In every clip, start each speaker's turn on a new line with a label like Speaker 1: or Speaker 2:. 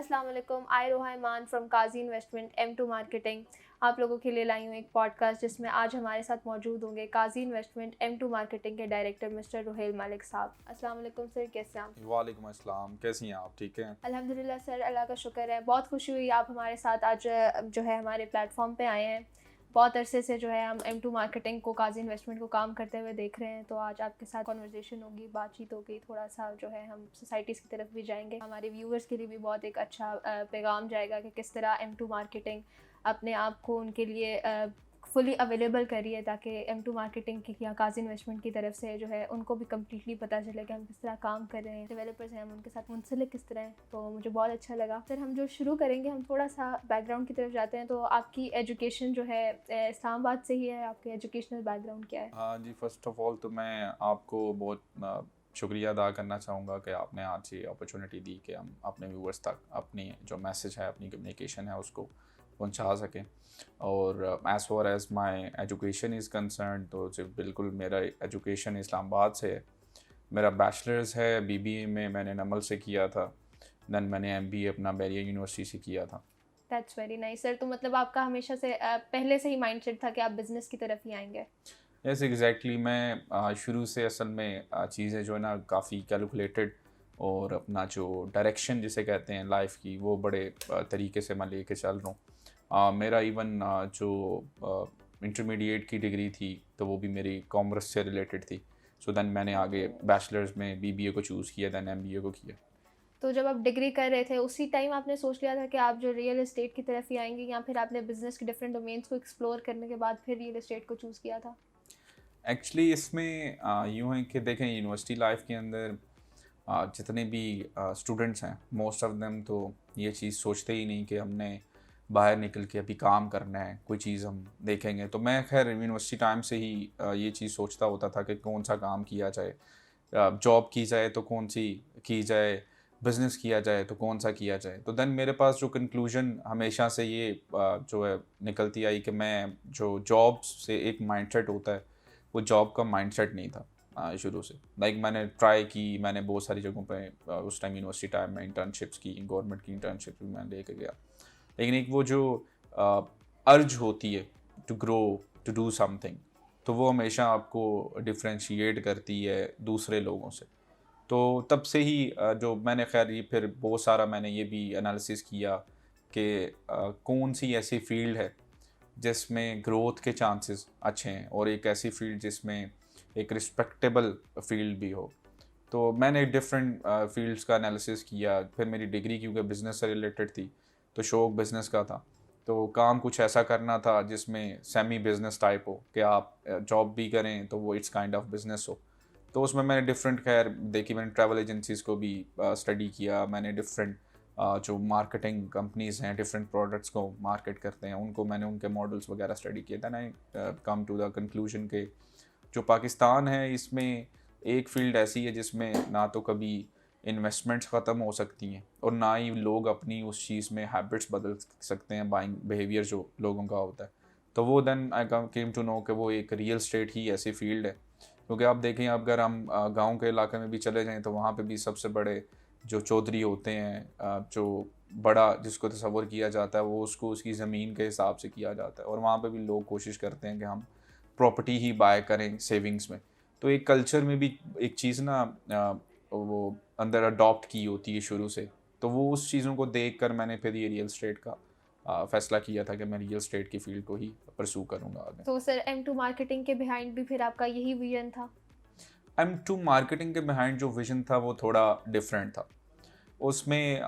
Speaker 1: अस्सलाम वालेकुम। I Roha Iman from Kazi investment M2 marketing आप लोगों के लिए लाई हूँ एक पॉडकास्ट जिसमें आज हमारे साथ मौजूद होंगे काजी इन्वेस्टमेंट M2 मार्केटिंग के डायरेक्टर मिस्टर रुहेल मलिक साहब। अस्सलाम वालेकुम सर, कैसे हैं आप?
Speaker 2: वालेकुम अस्सलाम, कैसी हैं आप? ठीक हैं?
Speaker 1: अल्हम्दुलिल्लाह सर, अल्लाह का शुक्र है। बहुत खुशी हुई आप हमारे साथ आज जो है हमारे प्लेटफॉर्म पे आए हैं। बहुत अरसे से जो है हम M2 मार्केटिंग को काजी इन्वेस्टमेंट को काम करते हुए देख रहे हैं, तो आज आपके साथ कॉन्वर्जेसन होगी, बातचीत होगी, थोड़ा सा जो है हम सोसाइटीज़ की तरफ भी जाएंगे। हमारे व्यूअर्स के लिए भी बहुत एक अच्छा पैगाम जाएगा कि किस तरह M2 मार्केटिंग अपने आप को उनके लिए फुली अवेलेबल करी है, ताकि M2 मार्केटिंग की या काजी इन्वेस्टमेंट की तरफ से जो है उनको भी कम्प्लीटली पता चले कि हम किस तरह काम कर रहे हैं, डेवलपर्स हैं हम उनके साथ मुंसलिक किस तरह हैं। तो मुझे बहुत अच्छा लगा। फिर हम जो शुरू करेंगे, हम थोड़ा सा बैकग्राउंड की तरफ जाते हैं। तो आपकी एजुकेशन जो है इस्लामाबाद से ही है, आपके एजुकेशनल बैकग्राउंड क्या है?
Speaker 2: हाँ जी, फ़र्स्ट ऑफ़ ऑल तो मैं आपको बहुत शुक्रिया अदा करना चाहूँगा कि आपने आज ये अपॉर्चुनिटी दी कि हम अपने व्यूअर्स तक अपनी जो मैसेज है, अपनी कम्युनिकेशन है, उसको पहुँचा सकें। और as far as my education is concern, तो जो बिल्कुल मेरा एजुकेशन इस्लामाबाद से है। मेरा बैचलर्स है BBA में, मैंने नमल से किया था। देन मैंने MBA अपना बैरिया यूनिवर्सिटी से किया था।
Speaker 1: That's very nice sir. तो मतलब आपका हमेशा से पहले से ही माइंडसेट था कि आप बिज़नेस की तरफ ही आएंगे?
Speaker 2: यस एग्जैक्टली, मैं शुरू से असल में चीज़ें जो है ना काफ़ी कैलकुलेटेड, और अपना जो डायरेक्शन जिसे कहते हैं लाइफ की, वो बड़े तरीके से मैं लेके चल रहा हूँ। मेरा इवन जो इंटरमीडिएट की डिग्री थी तो वो भी मेरी कॉमर्स से रिलेटेड थी। सो देन मैंने आगे बैचलर्स में BBA को चूज़ किया, देन MBA को किया।
Speaker 1: तो जब आप डिग्री कर रहे थे उसी टाइम आपने सोच लिया था कि आप जो रियल एस्टेट की तरफ ही आएंगे, या फिर आपने बिजनेस के डिफरेंट डोमेन्स को एक्सप्लोर करने के बाद फिर रियल एस्टेट को चूज़ किया था?
Speaker 2: एक्चुअली इसमें यूँ है कि देखें, यूनिवर्सिटी लाइफ के अंदर जितने भी स्टूडेंट्स हैं, मोस्ट ऑफ देम तो ये चीज़ सोचते ही नहीं कि हमने बाहर निकल के अभी काम करना है, कोई चीज़ हम देखेंगे। तो मैं खैर यूनिवर्सिटी टाइम से ही ये चीज़ सोचता होता था कि कौन सा काम किया जाए, जॉब की जाए तो कौन सी की जाए, बिज़नेस किया जाए तो कौन सा किया जाए। तो देन मेरे पास जो कंक्लूजन हमेशा से ये जो है निकलती आई कि मैं जो जॉब से एक माइंडसेट होता है, वो जॉब का माइंडसेट नहीं था शुरू से। लाइक मैंने ट्राई की, मैंने बहुत सारी जगहों पे उस टाइम यूनिवर्सिटी टाइम में इंटर्नशिप्स की, गवर्नमेंट की इंटर्नशिप भी मैं लेके गया। लेकिन एक वो जो अर्ज होती है to grow, to do something, तो वो हमेशा आपको डिफरेंशिएट करती है दूसरे लोगों से। तो तब से ही जो मैंने खैर ये फिर बहुत सारा मैंने ये भी एनालिसिस किया कि कौन सी ऐसी फील्ड है जिसमें ग्रोथ के चांसेस अच्छे हैं, और एक ऐसी फील्ड जिसमें एक रिस्पेक्टेबल फील्ड भी हो। तो मैंने डिफरेंट फील्ड्स का एनालिसिस किया। फिर मेरी डिग्री क्योंकि बिज़नेस से रिलेटेड थी, तो शौक बिज़नेस का था। तो काम कुछ ऐसा करना था जिसमें सेमी बिज़नेस टाइप हो, कि आप जॉब भी करें तो वो इट्स काइंड ऑफ बिज़नेस हो। तो उसमें मैंने डिफरेंट खैर देखी, मैंने ट्रैवल एजेंसीज़ को भी स्टडी किया। मैंने डिफरेंट जो मार्केटिंग कंपनीज़ हैं, डिफरेंट प्रोडक्ट्स को मार्केट करते हैं, उनको मैंने उनके मॉडल्स वगैरह स्टडी किए। Then I come to the conclusion के जो पाकिस्तान है, इसमें एक फ़ील्ड ऐसी है जिसमें ना तो कभी इन्वेस्टमेंट्स ख़त्म हो सकती हैं, और ना ही लोग अपनी उस चीज़ में हैबिट्स बदल सकते हैं, बाइंग बिहेवियर जो लोगों का होता है। तो वो then I came to know कि वो एक रियल स्टेट ही ऐसी फील्ड है। क्योंकि आप देखें, अगर हम गांव के इलाके में भी चले जाएं तो वहाँ पे भी सबसे बड़े जो चौधरी होते हैं, जो बड़ा जिसको तसव्वुर किया जाता है, वो उसको उसकी ज़मीन के हिसाब से किया जाता है, और वहाँ पे भी लोग कोशिश करते हैं कि हम प्रॉपर्टी ही बाय करें सेविंग्स में। तो एक कल्चर में भी एक चीज़ ना वो अंदर अडॉप्ट की होती है शुरू से। तो वो उस चीज़ों को देख कर मैंने फिर ये रियल स्टेट का फ़ैसला किया था कि मैं रियल स्टेट की फ़ील्ड को ही परस्यू करूँगा आगे।
Speaker 1: तो सर M2 मार्केटिंग के बिहाइंड भी फिर आपका यही विजन था?
Speaker 2: M2 मार्केटिंग के बिहाइंड जो विज़न था वो थोड़ा डिफरेंट था। उसमें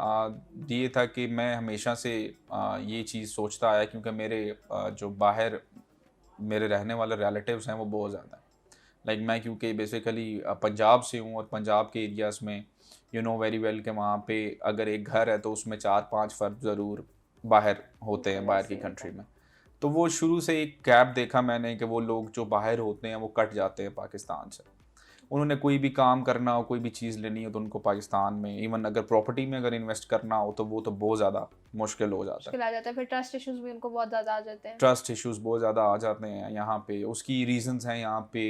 Speaker 2: ये था कि मैं हमेशा से ये चीज़ सोचता आया, क्योंकि मेरे जो बाहर मेरे रहने वाले रिलेटिव्स हैं वो बहुत ज़्यादा हैं। लाइक मैं क्योंकि बेसिकली पंजाब से हूँ, और पंजाब के एरियाज़ में यू नो वेरी वेल कि वहाँ पे अगर एक घर है तो उसमें 4-5 फ़र्द ज़रूर बाहर होते हैं,
Speaker 1: बाहर
Speaker 2: बाहर
Speaker 1: से
Speaker 2: की
Speaker 1: होता
Speaker 2: कंट्री
Speaker 1: है।
Speaker 2: में। तो वो शुरू से एक गैप देखा मैंने कि वो लोग जो बाहर होते हैं वो कट जाते हैं पाकिस्तान से। उन्होंने कोई भी काम करना हो, कोई भी चीज़ लेनी हो, तो उनको पाकिस्तान में, इवन अगर प्रॉपर्टी में अगर इन्वेस्ट करना हो तो वो तो बहुत ज़्यादा मुश्किल हो जाता है।
Speaker 1: मुश्किल आ जाता है, फिर ट्रस्ट इश्यूज भी उनको बहुत ज़्यादा आ जाते हैं।
Speaker 2: ट्रस्ट इश्यूज़ बहुत ज़्यादा आ जाते हैं यहाँ पे। उसकी रीज़न्स हैं यहाँ पे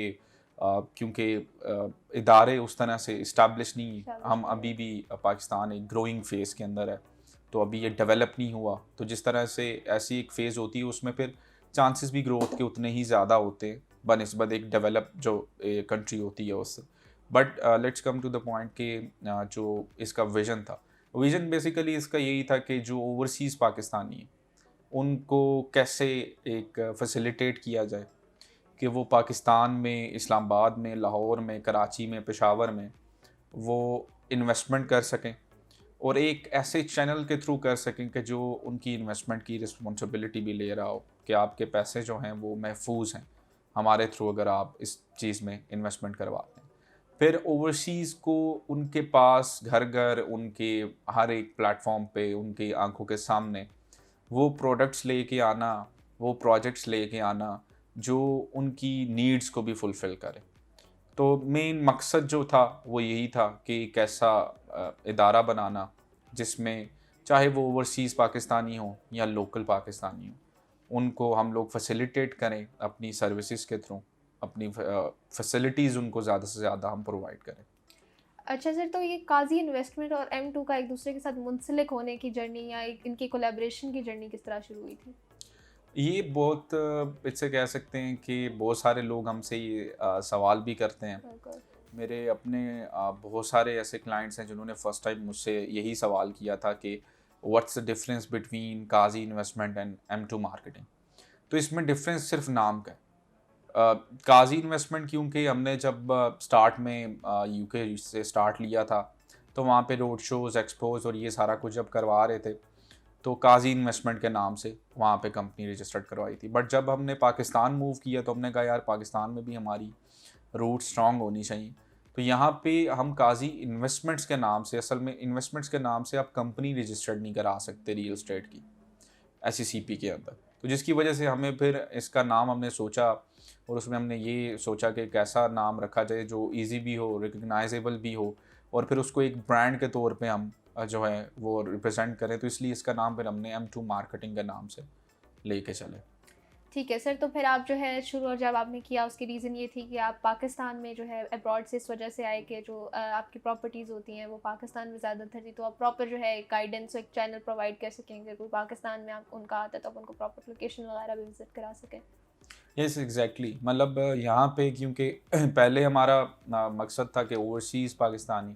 Speaker 2: क्योंकि इदारे उस तरह से इस्टेब्लिश नहीं,
Speaker 1: एस्टैब्लिश
Speaker 2: हम
Speaker 1: नहीं
Speaker 2: अभी
Speaker 1: होते।
Speaker 2: भी पाकिस्तान एक ग्रोइंग फ़ेज़ के अंदर है। तो अभी ये डेवलप नहीं हुआ, तो जिस तरह से ऐसी एक फ़ेज़ होती है उसमें फिर चांसेस भी ग्रोथ के उतने ही ज़्यादा होते हैं बनिस्बत एक डेवलप जो कंट्री होती है उससे। But let's come to the point कि जो इसका विज़न था, विज़न बेसिकली इसका यही था कि जो ओवरसीज़ पाकिस्तानी हैं उनको कैसे एक फैसिलिटेट किया जाए कि वो पाकिस्तान में, इस्लामाबाद में, लाहौर में, कराची में, पेशावर में वो इन्वेस्टमेंट कर सकें और एक ऐसे चैनल के थ्रू कर सकें कि जो उनकी इन्वेस्टमेंट की रिस्पॉन्सिबिलिटी भी ले रहा हो कि आपके पैसे जो हैं वो महफूज हैं हमारे थ्रू अगर आप इस चीज़ में इन्वेस्टमेंट करवाते हैं। फिर ओवरसीज़ को उनके पास घर घर उनके हर एक प्लेटफॉर्म पे उनकी आंखों के सामने वो प्रोडक्ट्स लेके आना, वो प्रोजेक्ट्स लेके आना जो उनकी नीड्स को भी फुलफ़िल करे। तो मेन मकसद जो था वो यही था कि एक ऐसा इदारा बनाना जिसमें चाहे वो ओवरसीज़ पाकिस्तानी हो या लोकल पाकिस्तानी हो, उनको हम लोग फैसिलिटेट करें अपनी सर्विसेज के थ्रू, अपनी फैसिलिटीज़ उनको ज़्यादा से ज़्यादा हम प्रोवाइड करें।
Speaker 1: अच्छा सर, तो ये काज़ी इन्वेस्टमेंट और M2 का एक दूसरे के साथ मुंसलिक होने की जर्नी या एक इनकी कोलैबोरेशन की जर्नी किस तरह शुरू हुई थी?
Speaker 2: ये बहुत इससे कह सकते हैं कि बहुत सारे लोग हमसे ये सवाल भी करते हैं।
Speaker 1: बिल्कुल।
Speaker 2: मेरे अपने बहुत सारे ऐसे क्लाइंट्स हैं जिन्होंने फ़र्स्ट टाइम मुझसे यही सवाल किया था कि what's the difference between quasi investment and M2 marketing. तो इसमें डिफरेंस सिर्फ नाम का है। काज़ी इन्वेस्टमेंट क्योंकि हमने जब स्टार्ट में यूके से स्टार्ट लिया था तो वहाँ पे रोड शोज़, एक्सपोज़ और ये सारा कुछ जब करवा रहे थे तो काज़ी इन्वेस्टमेंट के नाम से वहाँ पे कंपनी रजिस्टर्ड करवाई थी। बट जब हमने पाकिस्तान मूव किया तो हमने कहा यार पाकिस्तान में भी हमारी रूट स्ट्रांग होनी चाहिए। तो यहाँ पे हम काज़ी इन्वेस्टमेंट्स के नाम से, असल में इन्वेस्टमेंट्स के नाम से आप कंपनी रजिस्टर्ड नहीं करा सकते रियल एस्टेट की SECP के अंदर। तो जिसकी वजह से हमें फिर इसका नाम हमने सोचा और उसमें हमने ये सोचा कि कैसा नाम रखा जाए जो ईज़ी भी हो, रिकग्नाइजेबल भी हो और फिर उसको एक ब्रांड के तौर पे हम जो है वो रिप्रेजेंट करें। तो इसलिए इसका नाम फिर हमने M2 मार्केटिंग के नाम से लेके चले।
Speaker 1: ठीक है सर, तो फिर आप जो है शुरू और जब आपने किया उसकी रीज़न ये थी कि आप पाकिस्तान में जो है अब्रॉड से इस वजह से आए कि जो आपकी प्रॉपर्टीज़ होती हैं वो पाकिस्तान में ज़्यादातर थी, तो आप प्रॉपर जो है गाइडेंस एक चैनल प्रोवाइड कर सकेंगे। कोई पाकिस्तान में आप उनका आता है तो आप उनको प्रॉपर लोकेशन वगैरह भी विज़िट करा सकें।
Speaker 2: यस एग्जैक्टली, मतलब यहाँ पे क्योंकि पहले हमारा मकसद था कि ओवरसीज़ पाकिस्तानी,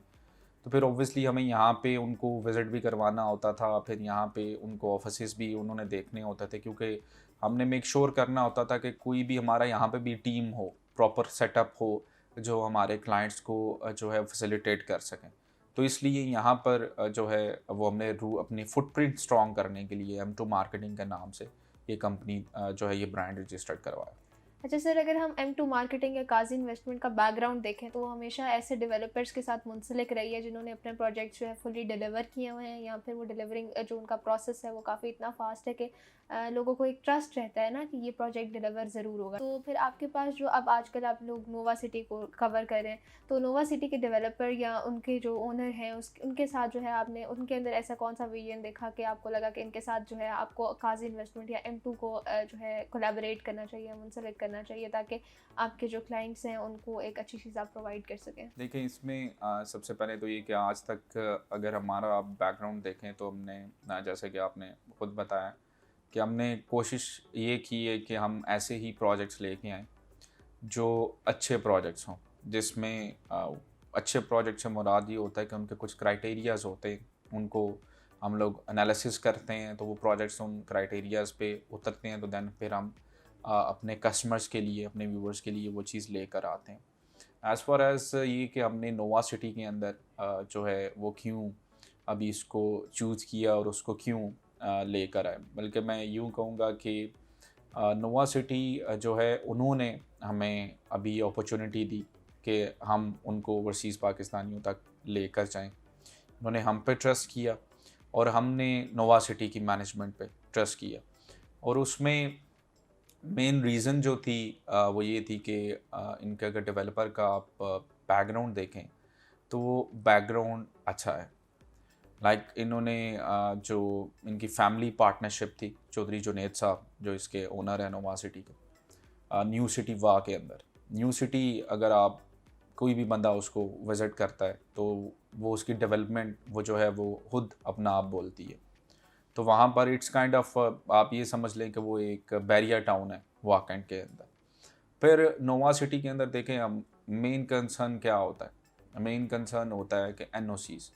Speaker 2: तो फिर ऑब्वियसली हमें यहाँ पे उनको विज़िट भी करवाना होता था, फिर यहाँ पे उनको ऑफिसेस भी उन्होंने देखने होते थे क्योंकि हमने मेक श्योर करना होता था कि कोई भी हमारा यहाँ पे भी टीम हो, प्रॉपर सेटअप हो जो हमारे क्लाइंट्स को जो है फैसिलिटेट कर सकें। तो इसलिए यहाँ पर जो है वो हमने अपनी फुटप्रिंट स्ट्रॉन्ग करने के लिए M2 मार्केटिंग के नाम से ये कंपनी जो है ये ब्रांड रजिस्टर्ड करवाया।
Speaker 1: अच्छा सर, अगर हम M2 मार्केटिंग या काज़ी इन्वेस्टमेंट का बैकग्राउंड देखें तो वो हमेशा ऐसे डेवलपर्स के साथ मुंसलिक रही है जिन्होंने अपने प्रोजेक्ट्स जो है फुली डिलीवर किए हुए हैं, या फिर वो डिलीवरिंग जो उनका प्रोसेस है वो काफ़ी इतना फास्ट है कि लोगों को एक ट्रस्ट रहता है ना कि ये प्रोजेक्ट डिलीवर ज़रूर होगा। तो फिर आपके पास जो अब आजकल आप लोग नोवा सिटी को कवर कर रहे हैं, तो नोवा सिटी के डेवलपर या उनके जो ओनर हैं उनके साथ जो है आपने उनके अंदर ऐसा कौन सा विजन देखा कि आपको लगा कि इनके साथ जो है आपको काज़ी इन्वेस्टमेंट या M2 को जो है कोलैबोरेट करना चाहिए, मुंसलिक करना चाहिए, ताकि आपके जो क्लाइंट्स हैं उनको एक अच्छी चीज़ आप प्रोवाइड कर सकें?
Speaker 2: देखिए इसमें सबसे पहले तो ये कि आज तक अगर हमारा आप बैकग्राउंड देखें तो हमने जैसे कि आपने खुद बताया कि हमने कोशिश ये की है कि हम ऐसे ही प्रोजेक्ट्स लेके आएँ जो अच्छे प्रोजेक्ट्स हों, जिसमें अच्छे प्रोजेक्ट से मुराद ये होता है कि उनके कुछ क्राइटेरियाज़ होते हैं, उनको हम लोग एनालिसिस करते हैं तो वो प्रोजेक्ट्स उन क्राइटेरियाज़ पे उतरते हैं, तो देन फिर हम अपने कस्टमर्स के लिए, अपने व्यूअर्स के लिए वो चीज़ लेकर आते हैं। एज़ फार एज़ ये कि हमने नोवा सिटी के अंदर जो है वो क्यों अभी इसको चूज़ किया और उसको क्यों लेकर आए, बल्कि मैं यूँ कहूँगा कि नोवा सिटी जो है उन्होंने हमें अभी अपॉर्चुनिटी दी कि हम उनको ओवरसीज़ पाकिस्तानियों तक लेकर जाएं। उन्होंने हम पे ट्रस्ट किया और हमने नोवा सिटी की मैनेजमेंट पे ट्रस्ट किया और उसमें मेन रीज़न जो थी वो ये थी कि इनके अगर डेवलपर का आप बैकग्राउंड देखें तो वो बैकग्राउंड अच्छा है। इन्होंने जो इनकी फैमिली पार्टनरशिप थी, चौधरी जुनैद साहब जो इसके ओनर हैं नोवा सिटी के, न्यू सिटी वाह के अंदर। न्यू सिटी अगर आप कोई भी बंदा उसको विज़िट करता है तो वो उसकी डेवलपमेंट वो जो है वो खुद अपना आप बोलती है। तो वहाँ पर इट्स काइंड ऑफ आप ये समझ लें कि वो एक बैरियर टाउन है वाकैंड के अंदर। फिर नोवा सिटी के अंदर देखें हम, मेन कंसर्न क्या होता है? मेन कंसर्न होता है कि NOCs,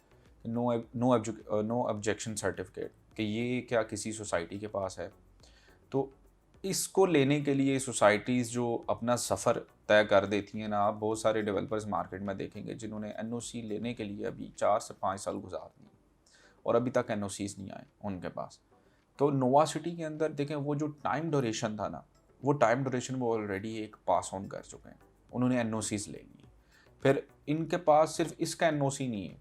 Speaker 2: नो ऑब्जेक्शन सर्टिफिकेट, कि ये क्या किसी सोसाइटी के पास है। तो इसको लेने के लिए सोसाइटीज़ जो अपना सफ़र तय कर देती हैं ना, आप बहुत सारे डेवलपर्स मार्केट में देखेंगे जिन्होंने NOC लेने के लिए अभी 4 से 5 साल गुजार दिए और अभी तक NOCs नहीं आए उनके पास। तो नोवा सिटी के अंदर देखें, वो जो टाइम ड्यूरेशन था ना, वो टाइम ड्यूरेशन वो ऑलरेडी एक पास ऑन कर चुके हैं, उन्होंने NOCs ले लिए। फिर इनके पास सिर्फ इसका NOC नहीं है,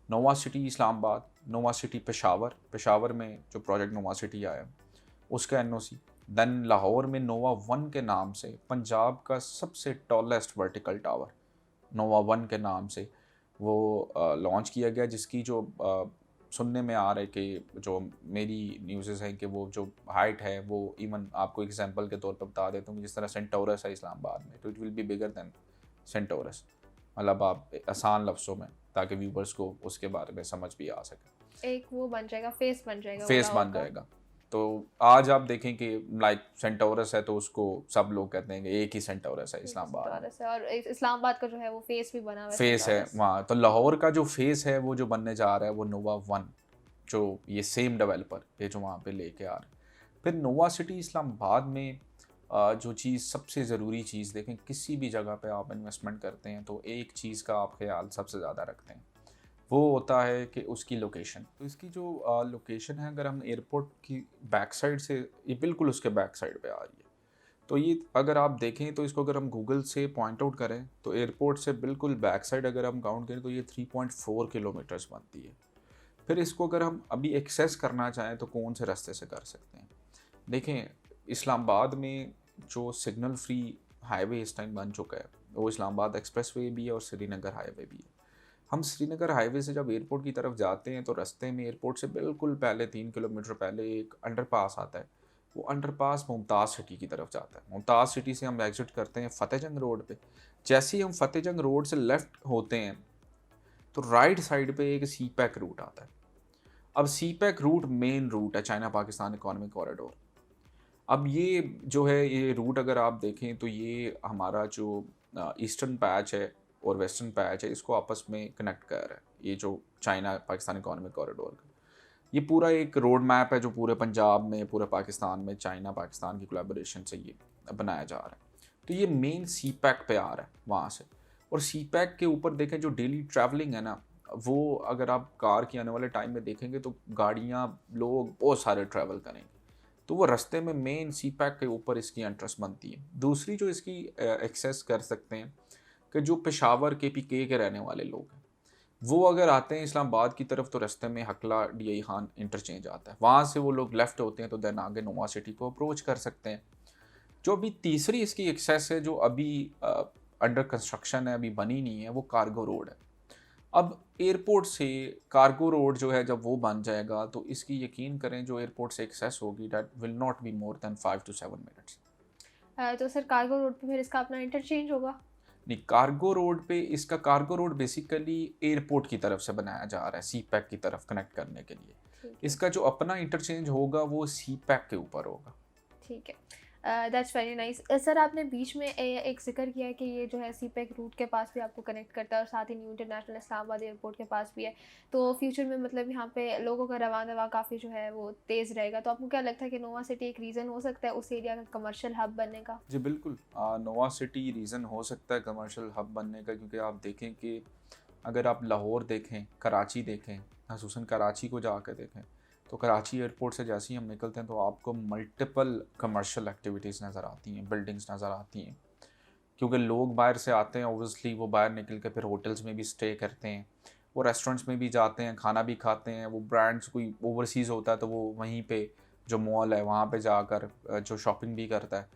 Speaker 2: Nova City Islamabad, Nova City Peshawar, Peshawar में जो प्रोजेक्ट नोवा सिटी आया उसका NOC, देन लाहौर में नोवा 1 के नाम से पंजाब का सबसे टॉलेस्ट वर्टिकल टावर नोवा 1 के नाम से वो लॉन्च किया गया, जिसकी जो सुनने में आ रहा है कि जो मेरी न्यूज़ हैं कि वो जो हाइट है वो इवन आपको एग्जांपल के तौर पर बता देता हूँ, जिस तरह सेंटोरस है इस्लामाबाद में, तो it will be bigger than Centaurus. मतलब आप आसान लफ्ज़ों में, ताकि व्यूवर्स को उसके बारे में समझ भी आ सके,
Speaker 1: एक वो बन जाएगा, फेस बन जाएगा वो
Speaker 2: फेस
Speaker 1: लाहौर
Speaker 2: बन
Speaker 1: का।
Speaker 2: जाएगा। तो आज आप देखें कि लाइक सेंटोरस है तो उसको सब लोग कहते हैं कि एक ही सेंटोरस है
Speaker 1: ठीक है,
Speaker 2: इस्लामाबाद में,
Speaker 1: सेंटोरस है, और इस्लामाबाद का जो है वो फेस भी बना हुआ है
Speaker 2: फेस है
Speaker 1: सेंटोरस।
Speaker 2: वहाँ। तो लाहौर का जो फेस है वो जो बनने जा रहा है वो नोवा 1, जो ये सेम डेवलपर ये जो वहाँ पे लेके आ रहे हैं। फिर नोवा सिटी इस्लामाबाद में जो चीज़ सबसे ज़रूरी चीज़ देखें, किसी भी जगह पे आप इन्वेस्टमेंट करते हैं तो एक चीज़ का आप ख्याल सबसे ज़्यादा रखते हैं, वो होता है कि उसकी लोकेशन। तो इसकी जो लोकेशन है, अगर हम एयरपोर्ट की बैक साइड से, ये बिल्कुल उसके बैक साइड पे आ रही है। तो ये अगर आप देखें तो इसको अगर हम गूगल से पॉइंट आउट करें तो एयरपोर्ट से बिल्कुल बैक साइड अगर हम काउंट करें तो ये 3.4 किलोमीटर्स बनती है। फिर इसको अगर हम अभी एक्सेस करना चाहें तो कौन से रास्ते से कर सकते हैं? देखें, इस्लामाबाद में जो सिग्नल फ्री हाईवे इस टाइम बन चुका है, वो इस्लामाबाद एक्सप्रेसवे भी है और श्रीनगर हाईवे भी है। हम श्रीनगर हाईवे से जब एयरपोर्ट की तरफ जाते हैं तो रास्ते में एयरपोर्ट से बिल्कुल पहले 3 किलोमीटर पहले एक अंडरपास आता है। वो अंडरपास मुमताज़ सिटी की तरफ जाता है। मुमताज़ सिटी से हम एग्जिट करते हैं फ़तेहजंग रोड पे। जैसे ही हम फ़तेहजंग रोड से लेफ़्ट होते हैं तो राइट साइड पे एक सी पैक रूट आता है। अब सी पैक रूट मेन रूट है चाइना पाकिस्तान इकोनॉमिक कॉरिडोर। अब ये जो है, ये रूट अगर आप देखें तो ये हमारा जो ईस्टर्न पैच है और वेस्टर्न पैच है, इसको आपस में कनेक्ट कर रहा है। ये जो चाइना पाकिस्तान इकोनॉमिक कॉरिडोर का ये पूरा एक रोड मैप है जो पूरे पंजाब में, पूरे पाकिस्तान में चाइना पाकिस्तान की कोलैबोरेशन से ये बनाया जा रहा है। तो ये मेन सी पैक पे आ रहा है वहाँ से। और सी पैक के ऊपर देखें जो डेली ट्रैवलिंग है ना, वो अगर आप कार की आने वाले टाइम में देखेंगे तो गाड़ियाँ, लोग बहुत सारे ट्रैवल करेंगे। तो वो रास्ते में मेन सी पैक के ऊपर इसकी एंट्रेंस बनती है। दूसरी जो इसकी एक्सेस कर सकते हैं कि जो पेशावर KPK के रहने वाले लोग हैं, वो अगर आते हैं इस्लामाबाद की तरफ तो रास्ते में हकला DI खान इंटरचेंज आता है, वहाँ से वो लोग लेफ़्ट होते हैं तो देन आगे नोवा सिटी को अप्रोच कर सकते हैं। जो अभी तीसरी इसकी एक्सेस है जो अभी अंडर कंस्ट्रक्शन है, अभी बनी नहीं है, वो कार्गो रोड है। अब एयरपोर्ट से कार्गो रोड जो है जब वो बन जाएगा तो इसकी यकीन करें जो एयरपोर्ट से एक्सेस होगी that will not be more than 5 to 7 minutes.
Speaker 1: तो सर कार्गो रोड पे फिर इसका अपना इंटरचेंज होगा?
Speaker 2: नहीं, कार्गो रोड पे इसका, कार्गो रोड बेसिकली एयरपोर्ट की तरफ से बनाया जा रहा है सी पैक की तरफ कनेक्ट करने के लिए।
Speaker 1: ठीक है,
Speaker 2: इसका जो अपना इंटरचेंज होगा वो सी पैक के ऊपर होगा।
Speaker 1: ठीक है। That's very nice. सर आपने बीच में एक जिक्र किया है कि ये जो है सी पैक रूट के पास भी आपको कनेक्ट करता है और साथ ही न्यू इंटरनेशनल इस्लामाबाद एयरपोर्ट के पास भी है। तो फ्यूचर में मतलब यहाँ पे लोगों का रवाना दवा काफ़ी जो है वो तेज़ रहेगा। तो आपको क्या लगता है कि नोवा सिटी एक रीज़न हो सकता है उस एरिया का कमर्शियल हब बनने का?
Speaker 2: जी बिल्कुल, नोवा सिटी रीज़न हो सकता है कमर्शियल हब बनने का, क्योंकि आप देखें कि अगर आप लाहौर देखें, कराची देखें, खसूसन कराची को जाकर देखें, तो कराची एयरपोर्ट से जैसे ही हम निकलते हैं तो आपको मल्टीपल कमर्शियल एक्टिविटीज़ नज़र आती हैं, बिल्डिंग्स नज़र आती हैं। क्योंकि लोग बाहर से आते हैं, ओबियसली वो बाहर निकल के फिर होटल्स में भी स्टे करते हैं, वो रेस्टोरेंट्स में भी जाते हैं, खाना भी खाते हैं। वो ब्रांड्स कोई ओवरसीज़ होता है तो वो वहीं पे जो मॉल है वहाँ पे जाकर जो शॉपिंग भी करता है।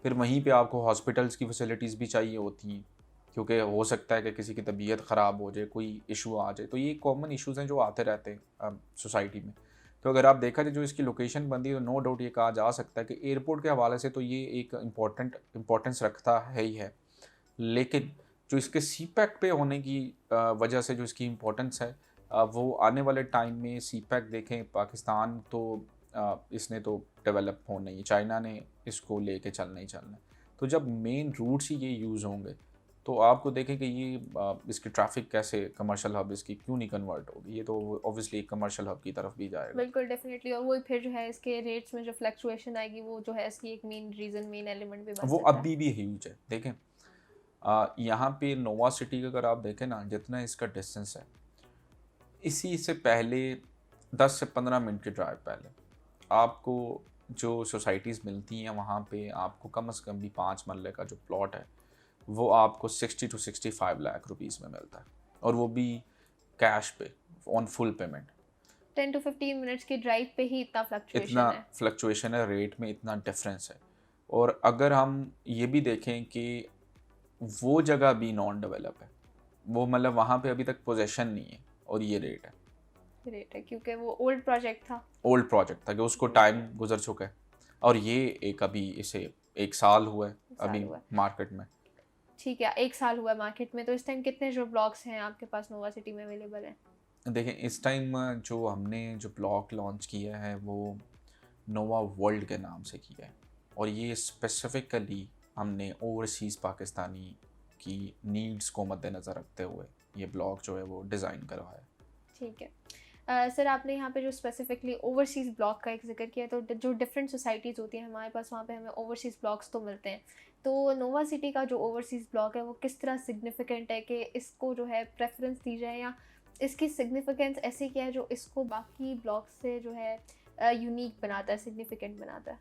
Speaker 2: फिर वहीं पे आपको हॉस्पिटल्स की फैसिलिटीज़ भी चाहिए होती हैं, क्योंकि हो सकता है कि किसी की तबीयत ख़राब हो जाए, कोई इशू आ जाए। तो ये कॉमन इश्यूज़ हैं जो आते रहते हैं सोसाइटी में। तो अगर आप देखा जाए जो इसकी लोकेशन बनती है तो नो डाउट ये कहा जा सकता है कि एयरपोर्ट के हवाले से तो ये एक इम्पोर्टेंस रखता है ही है। लेकिन जो इसके सी पैक पे होने की वजह से जो इसकी इम्पोर्टेंस है, वो आने वाले टाइम में सीपैक देखें, पाकिस्तान तो इसने तो डेवलप होना ही है, चाइना ने इसको लेके चलना ही चलना है। तो जब मेन रूट्स ही ये यूज़ होंगे तो आपको देखें कि ये इसकी ट्रैफिक कैसे कमर्शियल हब इसकी क्यों नहीं कन्वर्ट होगी, ये तो ऑब्वियसली एक कमर्शियल हब की तरफ भी जाएगा।
Speaker 1: बिल्कुल डेफिनेटली, और वो फिर जो है इसके रेट्स में जो फ्लक्चुएशन आएगी वो जो है इसकी एक मेन रीज़न, मेन एलिमेंट भी बन
Speaker 2: वो
Speaker 1: सकता है।
Speaker 2: अभी भी ह्यूज है। देखें यहाँ पे नोवा सिटी का अगर आप देखें ना, जितना इसका डिस्टेंस है, इसी से पहले 10 से 15 मिनट की ड्राइव पहले आपको जो सोसाइटीज़ मिलती हैं वहाँ पे आपको कम से कम भी 5 मरले का जो प्लॉट है वो आपको 60 to 65 लाख रुपीस में मिलता है, और वो भी कैश पे on full payment.
Speaker 1: 10 to 15 minutes की ड्राइव पे ही इतना फ्लक्चुएशन
Speaker 2: इतना
Speaker 1: है।
Speaker 2: फ्लक्चुएशन है, रेट में इतना डिफरेंस है। और अगर हम ये भी देखें कि वो जगह भी नॉन डेवलप है, वो मतलब वहाँ पे अभी तक पोजेशन नहीं है, और ये रेट है
Speaker 1: क्योंकि वो ओल्ड प्रोजेक्ट था।
Speaker 2: ओल्ड प्रोजेक्ट था कि उसको टाइम गुजर चुका है, और ये एक अभी इसे 1 साल हुआ है अभी मार्केट में।
Speaker 1: ठीक है, 1 साल हुआ है मार्केट में, तो इस टाइम कितने जो ब्लॉक्स हैं आपके पास नोवा सिटी में अवेलेबल हैं?
Speaker 2: देखें इस टाइम जो हमने जो ब्लॉक लॉन्च किया है वो नोवा वर्ल्ड के नाम से किया है, और ये स्पेसिफिकली हमने ओवरसीज़ पाकिस्तानी की नीड्स को मद्देनज़र रखते हुए ये ब्लॉक जो है वो डिज़ाइन करवाया है।
Speaker 1: ठीक है। सर आपने यहाँ पे जो स्पेसिफिकली ओवरसीज़ ब्लॉक का एक जिक्र किया, तो जो डिफरेंट सोसाइटीज़ होती हैं हमारे पास, वहाँ पे हमें ओवरसीज़ ब्लॉक्स तो मिलते हैं। तो नोवा सिटी का जो ओवरसीज़ ब्लॉक है वो किस तरह सिग्निफिकेंट है कि इसको जो है प्रेफरेंस दी जाए, या इसकी सिग्निफिकेंस ऐसी क्या है जो इसको बाकी ब्लॉक से जो है यूनिक बनाता है, सिग्निफिकेंट बनाता है?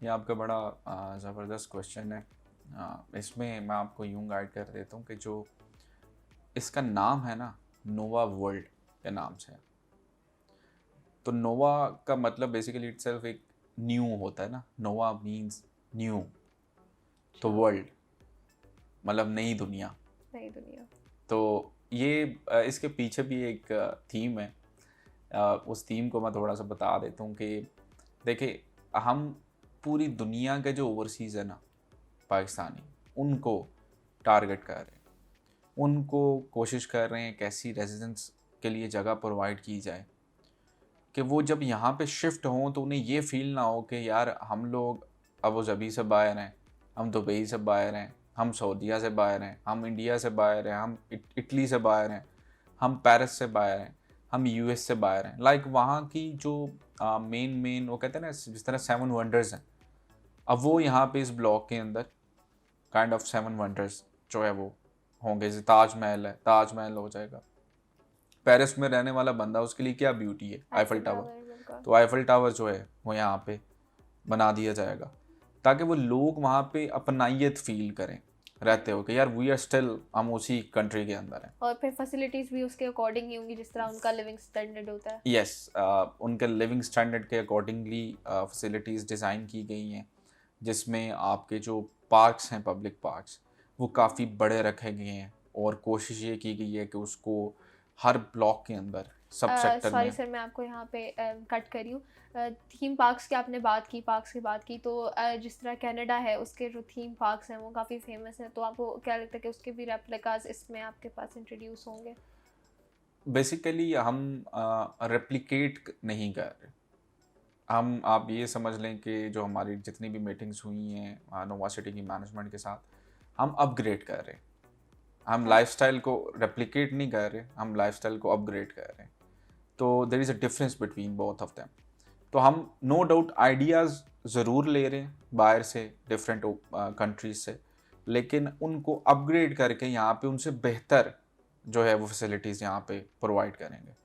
Speaker 2: ये आपका बड़ा ज़बरदस्त क्वेश्चन है। इसमें मैं आपको यूँ गाइड कर देता हूँ कि जो इसका नाम है ना, नोवा वर्ल्ड के नाम से है। तो नोवा का मतलब बेसिकली इटसेल्फ एक न्यू होता है ना, नोवा मीन्स न्यू, तो वर्ल्ड मतलब नई दुनिया।
Speaker 1: नई दुनिया।
Speaker 2: तो ये इसके पीछे भी एक थीम है। उस थीम को मैं थोड़ा सा बता देता हूँ कि देखिए, हम पूरी दुनिया के जो ओवरसीज़ है ना पाकिस्तानी, उनको टारगेट कर रहे हैं, उनको कोशिश कर रहे हैं कैसी रेजिडेंस के लिए जगह प्रोवाइड की जाए कि वो जब यहाँ पे शिफ्ट हों तो उन्हें ये फील ना हो कि यार हम लोग अबू धाबी से बाहर हैं, हम दुबई से बाहर हैं, हम सऊदीया से बाहर हैं, हम इंडिया से बाहर हैं, हम इटली से बाहर हैं, हम पेरिस से बाहर हैं, हम यूएस से बाहर हैं। लाइक वहाँ की जो मेन वो कहते हैं ना, जिस तरह 7 वंडर्स हैं, अब वो यहाँ पे इस ब्लॉक के अंदर काइंड ऑफ 7 वंडर्स जो है वो होंगे। जैसे ताजमहल है, ताजमहल हो जाएगा। पेरिस में रहने वाला बंदा, उसके लिए क्या ब्यूटी है, आईफल टावर, तो आईफल टावर जो है वो यहाँ पे बना दिया जाएगा ताकि वो लोग वहाँ पे अपनाइयत फील करें रहते हो कि यार वी आर स्टिल, हम उसी कंट्री के अंदर हैं।
Speaker 1: और फिर फैसिलिटीज़ भी उसके अकॉर्डिंग ही होंगी जिस तरह उनका लिविंग स्टैंडर्ड होता है।
Speaker 2: यस, उनके लिविंग स्टैंडर्ड के अकॉर्डिंगली फैसिलिटीज़ डिज़ाइन की गई हैं, जिसमें आपके जो पार्क्स हैं, पब्लिक पार्क्स, वो काफ़ी बड़े रखे गए हैं, और कोशिश ये की गई है कि उसको हर ब्लॉक के अंदर सब सेक्टर
Speaker 1: सॉरी
Speaker 2: में।
Speaker 1: सर, मैं आपको यहाँ पे कट करी हूँ। थीम पार्क्स की आपने बात की, पार्क्स की बात की, तो जिस तरह कनाडा है उसके जो थीम पार्क्स हैं वो काफ़ी फेमस हैं, तो आपको क्या लगता है कि उसके भी रेप्लिकास इसमें आपके पास इंट्रोड्यूस होंगे?
Speaker 2: बेसिकली हम रेप्लिकेट नहीं कर रहे, हम आप ये समझ लें कि जो हमारी जितनी भी मीटिंग्स हुई हैं नोवा सिटी की मैनेजमेंट के साथ, हम अपग्रेड कर रहे हैं। हम लाइफस्टाइल को रेप्लिकेट नहीं कर रहे, हम लाइफस्टाइल को अपग्रेड कर रहे हैं। तो there is a difference between both of them. तो हम नो डाउट आइडियाज़ ज़रूर ले रहे हैं बाहर से, डिफरेंट कंट्रीज से, लेकिन उनको अपग्रेड करके यहाँ पे उनसे बेहतर जो है वो फैसिलिटीज़ यहाँ पे प्रोवाइड करेंगे।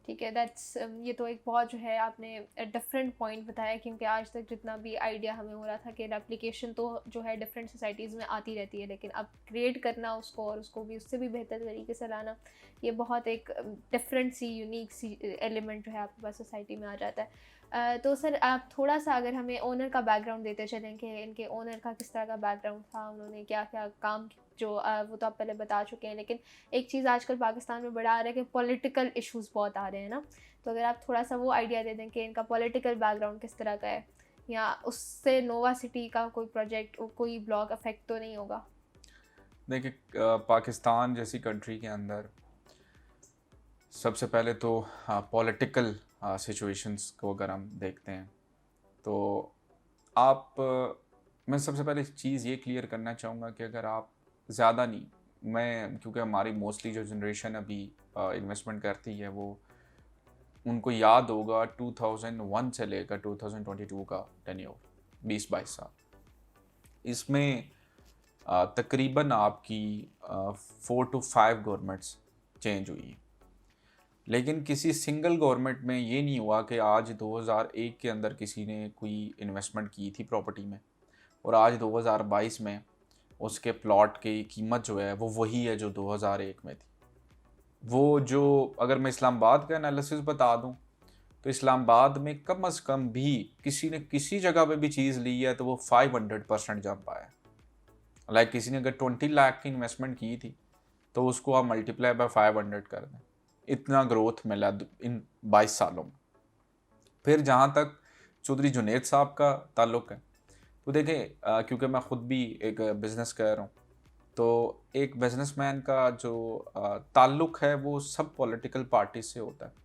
Speaker 1: ठीक है, दैट्स ये तो एक बहुत जो है आपने डिफरेंट पॉइंट बताया, क्योंकि आज तक जितना भी आइडिया हमें हो रहा था कि रेप्लिकेशन तो जो है डिफरेंट सोसाइटीज़ में आती रहती है, लेकिन अपग्रेड करना उसको और उसको भी उससे भी बेहतर तरीके से लाना, ये बहुत एक डिफरेंट सी यूनिक सी एलिमेंट जो है आपके पास सोसाइटी में आ जाता है। तो सर आप थोड़ा सा अगर हमें ओनर का बैकग्राउंड देते चलें कि इनके ओनर का किस तरह का बैकग्राउंड था, उन्होंने क्या क्या काम जो वो तो आप पहले बता चुके हैं, लेकिन एक चीज़ आजकल पाकिस्तान में बड़ा आ रहा है कि पॉलिटिकल इश्यूज़ बहुत आ रहे हैं ना, तो अगर आप थोड़ा सा वो आइडिया दे दें कि इनका पॉलिटिकल बैकग्राउंड किस तरह का है, या उससे नोवा सिटी का कोई प्रोजेक्ट, कोई ब्लॉक अफेक्ट तो नहीं होगा?
Speaker 2: देखिए, पाकिस्तान जैसी कंट्री के अंदर सबसे पहले तो पॉलिटिकल सिचुएशंस को अगर हम देखते हैं तो आप मैं सबसे पहले चीज़ ये क्लियर करना चाहूँगा कि अगर आप ज़्यादा नहीं, मैं क्योंकि हमारी मोस्टली जो जनरेशन अभी इन्वेस्टमेंट करती है वो उनको याद होगा 2001 से लेकर 2022 का टेन्योर 20-22 साल। इसमें तकरीबन आपकी 4 to 5 गवर्नमेंट्स चेंज हुई हैं, लेकिन किसी सिंगल गवर्नमेंट में ये नहीं हुआ कि आज 2001 के अंदर किसी ने कोई इन्वेस्टमेंट की थी प्रॉपर्टी में और आज 2022 में उसके प्लॉट की कीमत जो है वो वही है जो 2001 में थी। वो जो अगर मैं इस्लामाबाद का एनालिसिस बता दूं तो इस्लामाबाद में कम से कम भी किसी ने किसी जगह पे भी चीज़ ली है तो वो 500% जंप आया। लाइक किसी ने अगर 20 लाख की इन्वेस्टमेंट की थी तो उसको आप मल्टीप्लाई बाय 500 कर दें, इतना ग्रोथ मिला इन 22 सालों में। फिर जहाँ तक चौधरी जुनेद साहब का ताल्लुक़ है तो देखें, क्योंकि मैं ख़ुद भी एक बिज़नेस कर रहा हूँ, तो एक बिजनेसमैन का जो ताल्लुक़ है वो सब पॉलिटिकल पार्टी से होता है।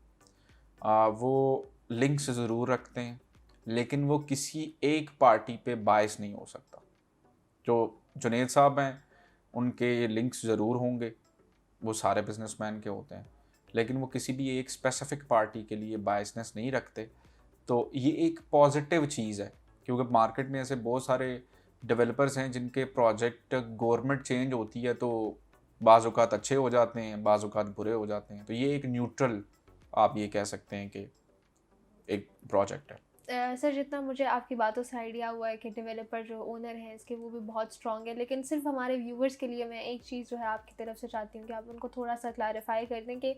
Speaker 2: वो लिंक्स ज़रूर रखते हैं लेकिन वो किसी एक पार्टी पे बायस नहीं हो सकता। जो जुनेद साहब हैं उनके लिंक्स ज़रूर होंगे, वो सारे बिजनेसमैन के होते हैं, लेकिन वो किसी भी एक स्पेसिफिक पार्टी के लिए बायसनेस नहीं रखते। तो ये एक पॉजिटिव चीज़ है क्योंकि मार्केट में ऐसे बहुत सारे डेवलपर्स हैं जिनके प्रोजेक्ट गवर्नमेंट चेंज होती है तो बाज़ औक़ात अच्छे हो जाते हैं, बाज़ औक़ात बुरे हो जाते हैं। तो ये एक न्यूट्रल आप ये कह सकते हैं कि एक प्रोजेक्ट है।
Speaker 1: सर, जितना मुझे आपकी बातों से आइडिया हुआ है कि डेवलपर जो ओनर हैं इसके वो भी बहुत स्ट्रॉन्ग है, लेकिन सिर्फ हमारे व्यूवर्स के लिए मैं एक चीज़ जो है आपकी तरफ से चाहती हूँ कि आप उनको थोड़ा सा क्लैरिफाई कर दें कि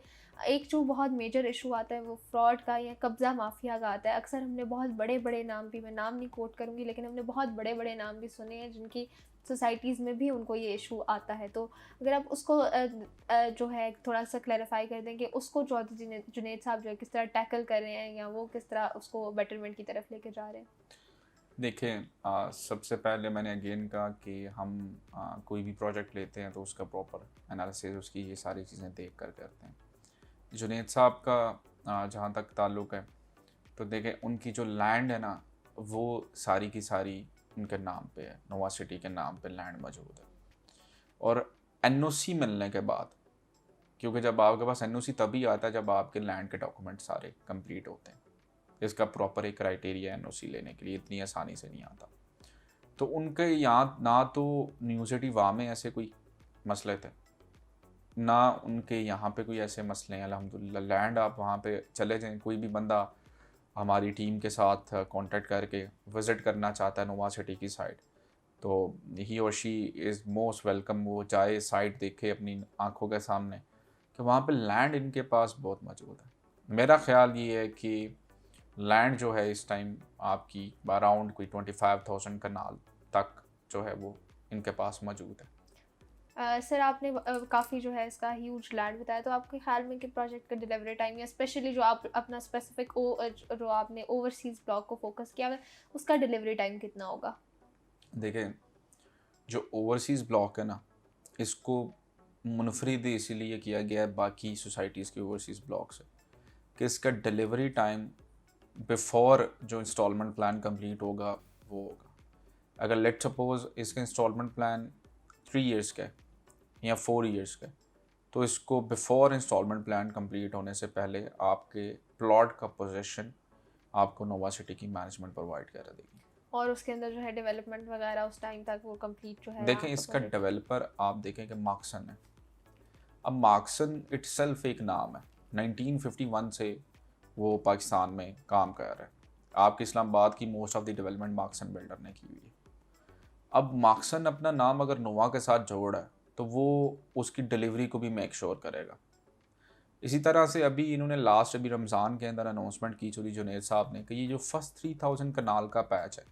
Speaker 1: एक जो बहुत मेजर इशू आता है वो फ्रॉड का या कब्ज़ा माफिया का आता है। अक्सर हमने बहुत बड़े बड़े नाम भी, मैं नाम नहीं कोट करूँगी, लेकिन हमने बहुत बड़े बड़े नाम भी सुने हैं जिनकी सोसाइटीज़ में भी उनको ये इशू आता है। तो अगर आप उसको जो है थोड़ा सा क्लैरिफाई कर दें कि उसको चौधरी जुनेद साहब जो है किस तरह टैकल कर रहे हैं या वो किस तरह उसको बेटरमेंट की तरफ लेके जा रहे हैं।
Speaker 2: देखें, सबसे पहले मैंने अगेन कहा कि हम कोई भी प्रोजेक्ट लेते हैं तो उसका प्रॉपर एनालिसिस उसकी ये सारी चीज़ें देख कर करते हैं। जुनेद साहब का जहाँ तक ताल्लुक़ है तो देखें, उनकी जो लैंड है ना वो सारी की सारी उनके नाम पे है, नोवा सिटी के नाम पे लैंड मौजूद है। और एनओसी मिलने के बाद, क्योंकि जब आपके पास एनओसी तभी आता है जब आपके लैंड के डॉक्यूमेंट सारे कंप्लीट होते हैं, इसका प्रॉपर एक क्राइटेरिया एनओसी लेने के लिए, इतनी आसानी से नहीं आता। तो उनके यहाँ ना तो न्यू सिटी वाह में ऐसे कोई मसले थे, ना उनके यहाँ पे कोई ऐसे मसले हैं। अल्हम्दुलिल्लाह लैंड आप वहाँ पे चले जाएँ, कोई भी बंदा हमारी टीम के साथ कांटेक्ट करके विज़िट करना चाहता है नोवा सिटी की साइड, तो ही और शी इज़ मोस्ट वेलकम। वो जाए साइट देखे अपनी आंखों के सामने कि वहाँ पे लैंड इनके पास बहुत मौजूद है। मेरा ख़्याल ये है कि लैंड जो है इस टाइम आपकी अराउंड कोई 25,000 कनाल तक जो है वो इनके पास मौजूद है।
Speaker 1: सर, आपने काफ़ी जो है इसका ह्यूज लैंड बताया, तो आपके ख्याल में कि प्रोजेक्ट का डिलीवरी टाइम या स्पेशली जो आप अपना स्पेसिफिक जो आपने ओवरसीज़ ब्लॉक को फोकस किया है उसका डिलीवरी टाइम कितना होगा?
Speaker 2: देखें, जो ओवरसीज़ ब्लॉक है ना, इसको मुनफरिद इसीलिए किया गया है बाकी सोसाइटीज़ के ओवरसीज़ ब्लॉक से कि इसका डिलीवरी टाइम बिफोर जो इंस्टॉलमेंट प्लान कंप्लीट होगा वो होगा। अगर लेट सपोज इसका इंस्टॉलमेंट प्लान 3 इयर्स का है या 4 इयर्स का है, तो इसको बिफोर इंस्टॉलमेंट प्लान कंप्लीट होने से पहले आपके प्लॉट का पोजीशन आपको नोवा सिटी की मैनेजमेंट प्रोवाइड कर देगी।
Speaker 1: और उसके अंदर जो है डेवलपमेंट वगैरह उस टाइम तक वो कंप्लीट जो है
Speaker 2: देखें, इसका डेवलपर आप देखें कि मार्क्सन है। अब मार्क्सन इटसेल्फ एक नाम है, 1951 से वो पाकिस्तान में काम कर रहा है। आपके इस्लामाबाद की most of the development Marksans builder ने की हुई है। अब मार्क्सन अपना नाम अगर नोवा के साथ जोड़ा है तो वो उसकी डिलीवरी को भी मेक श्योर करेगा। इसी तरह से अभी इन्होंने अभी रमज़ान के अंदर अनाउंसमेंट की चौधरी जुनेद साहब ने कि ये जो फर्स्ट 3000 कनाल का पैच है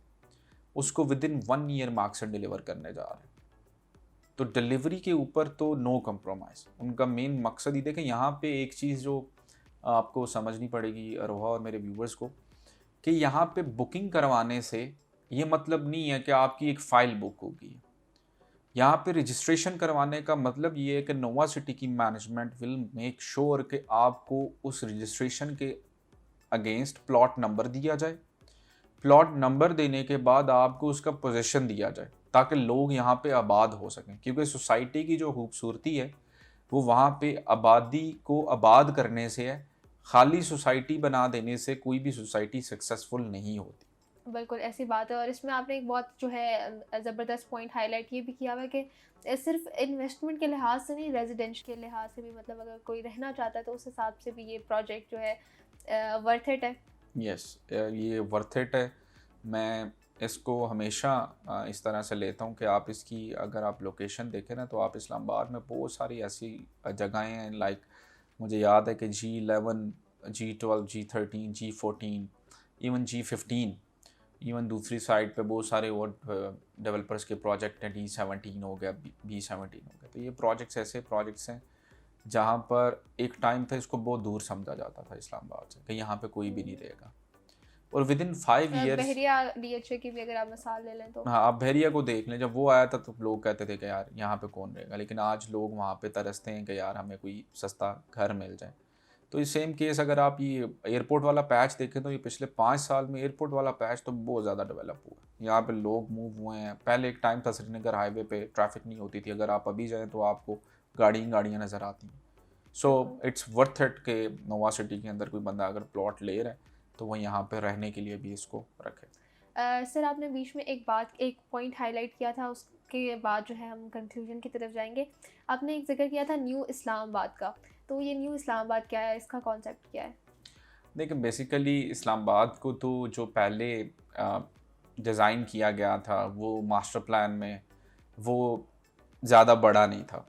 Speaker 2: उसको with in 1 year Marksans deliver करने जा रहे हैं। तो डिलीवरी के ऊपर तो नो कम्प्रोमाइज़, उनका मेन मकसद ही। देखें, यहाँ पे एक चीज़ जो आपको समझनी पड़ेगी अरोहा और मेरे व्यूवर्स को, कि यहाँ पे बुकिंग करवाने से ये मतलब नहीं है कि आपकी एक फ़ाइल बुक होगी। यहाँ पे रजिस्ट्रेशन करवाने का मतलब ये है कि नोवा सिटी की मैनेजमेंट विल मेक श्योर कि आपको उस रजिस्ट्रेशन के अगेंस्ट प्लॉट नंबर दिया जाए। प्लॉट नंबर देने के बाद आपको उसका पोजीशन दिया जाए ताकि लोग यहाँ पे आबाद हो सकें, क्योंकि सोसाइटी की जो खूबसूरती है वो वहाँ पे आबादी को आबाद करने से है। खाली सोसाइटी बना देने से कोई भी सोसाइटी सक्सेसफुल नहीं होती।
Speaker 1: बिल्कुल ऐसी बात है। और इसमें आपने एक बहुत जो है ज़बरदस्त पॉइंट हाईलाइट ये भी किया हुआ है कि सिर्फ इन्वेस्टमेंट के लिहाज से नहीं, रेजिडेंशियल के लिहाज से भी, मतलब अगर कोई रहना चाहता है तो उस हिसाब से भी ये प्रोजेक्ट जो है वर्थ इट है।
Speaker 2: यस, ये वर्थ इट है। मैं इसको हमेशा इस तरह से लेता हूँ कि आप इसकी अगर आप लोकेशन देखें ना, तो आप इस्लामाबाद में बहुत सारी ऐसी जगहें हैं, लाइक मुझे याद है कि G11, G12, G13, G14, even G15, even दूसरी साइड पे बहुत सारे और डेवलपर्स के प्रोजेक्ट हैं। D17 हो गया, B17 हो गया। तो ये प्रोजेक्ट्स ऐसे प्रोजेक्ट्स हैं जहाँ पर एक टाइम था इसको बहुत दूर समझा जाता था इस्लामाबाद से कि यहाँ पे कोई भी नहीं रहेगा, और with in 5 years.
Speaker 1: Bahria DHA की भी अगर आप मिसाल ले लें तो
Speaker 2: हाँ, आप बहरिया को देख लें, जब वो आया था तो लोग कहते थे कि यार यहाँ पे कौन रहेगा, लेकिन आज लोग वहाँ पे तरसते हैं कि यार हमें कोई सस्ता घर मिल जाए। तो ये सेम केस अगर आप ये एयरपोर्ट वाला पैच देखें तो ये पिछले 5 साल में एयरपोर्ट वाला पैच तो बहुत ज़्यादा डेवलप हुआ है। यहाँ पे लोग मूव हुए हैं। पहले एक टाइम था श्रीनगर हाईवे पे ट्रैफिक नहीं होती थी, अगर आप अभी जाएँ तो आपको गाड़ियाँ नज़र आती हैं। सो इट्स वर्थ इट कि नोवा सिटी के अंदर कोई बंदा अगर प्लॉट ले रहा है तो वो यहाँ पे रहने के लिए भी इसको रखे।
Speaker 1: सर आपने बीच में एक पॉइंट हाईलाइट किया था, उसके बाद जो है हम कंक्लूजन की तरफ जाएंगे। आपने एक जिक्र किया था न्यू इस्लामाबाद का, तो ये न्यू इस्लामाबाद क्या है, इसका कॉन्सेप्ट क्या है?
Speaker 2: देखिए, बेसिकली इस्लामाबाद को तो जो पहले डिज़ाइन किया गया था वो मास्टर प्लान में, वो ज़्यादा बड़ा नहीं था।